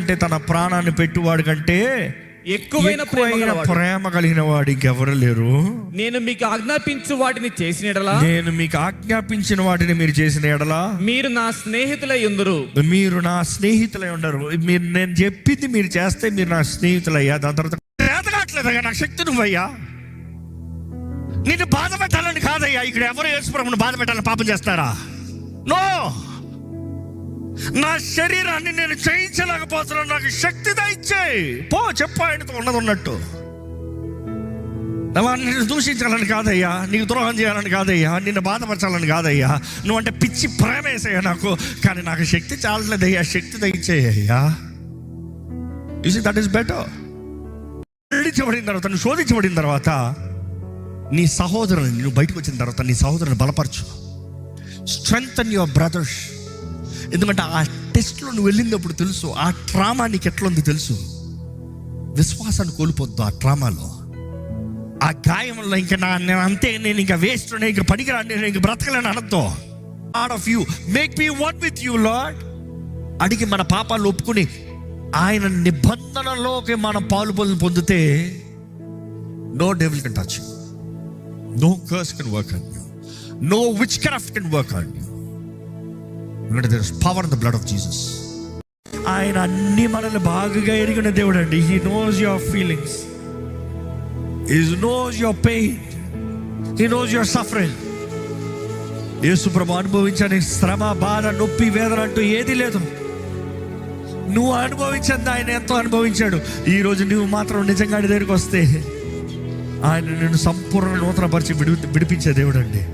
కంటే తన ప్రాణాన్ని పెట్టువాడు కంటే ఎక్కువైన ప్రేమ కలిగిన వాడు ఇంకెవరు లేరు. నేను మీకు ఆజ్ఞాపించు వాటిని చేసిన ఎడలా, నేను మీకు ఆజ్ఞాపించిన వాటిని మీరు చేసిన ఎడలా మీరు నా స్నేహితులై ఉందురు. మీరు నా స్నేహితులై ఉండరు. మీరు నేను చెప్పింది మీరు చేస్తే మీరు నా స్నేహితులయ్యా. దాని తర్వాత ఎదగట్లేదయ్యా, నాకు శక్తి నువ్వయ్యా. నిన్ను బాధ పెట్టాలని కాదయ్యా. ఇక్కడ ఎవరు యేసుప్రభువుని బాధ పెట్టాలని పాపం చేస్తారా? నో. నా శరీరాన్ని నేను జయించలేకపోతున్నాను, నాకు శక్తి దయచేయి. పో చెప్పు ఆయనతో ఉన్నది ఉన్నట్టు. నిన్ను దూషించాలని కాదయ్యా, నీకు ద్రోహం చేయాలని కాదయ్యా, నిన్ను బాధపరచాలని కాదయ్యా. నువ్వంటే పిచ్చి ప్రేమ వేసయ్యా నాకు, కానీ నాకు శక్తి చాలలేదయ్యా, శక్తి దయచేయ్యా. You see that is better. ఖండించబడిన తర్వాత, నువ్వు శోధించబడిన తర్వాత, నీ సహోదరుని నువ్వు బయటకు వచ్చిన తర్వాత నీ సహోదరుని బలపరచు. Strengthen your brothers. ఎందుకంటే ఆ టెస్ట్లో నువ్వు వెళ్ళినప్పుడు తెలుసు, ఆ ట్రామా నీకు ఎట్లా ఉంది తెలుసు. విశ్వాసాన్ని కోల్పోద్దు ఆ ట్రామాలో, ఆ గాయంలో. ఇంకా నేను అంతే, నేను ఇంకా వేస్ట్, నేను ఇంకా పనికిరాను, నేను ఇంకా బ్రతకలేను అనొద్దు. Art of you make me one with you lord. అడిగి మన పాపాలు ఒప్పుకుని ఆయన నిబంధనలోకి మనం పాలు పొందితే no devil can touch you, no curse can work on you, no witchcraft can work on you. There is power in the blood of Jesus. ఆయన అన్ని మనల్ని బాగా ఎరిగిన దేవుడు అండి. He knows your feelings, He knows your pain, He knows your suffering. యేసు ప్రభు అనుభవించని శ్రమ, బాధ, నొప్పి, వేదన అంటూ ఏది లేదు. నువ్వు అనుభవించింది ఆయన ఎంతో అనుభవించాడు. ఈరోజు నువ్వు మాత్రం నిజంగా ఆయన దగ్గరికి వస్తే ఆయన నిన్ను సంపూర్ణ నూతనపరిచి విడిపించే దేవుడు అండి.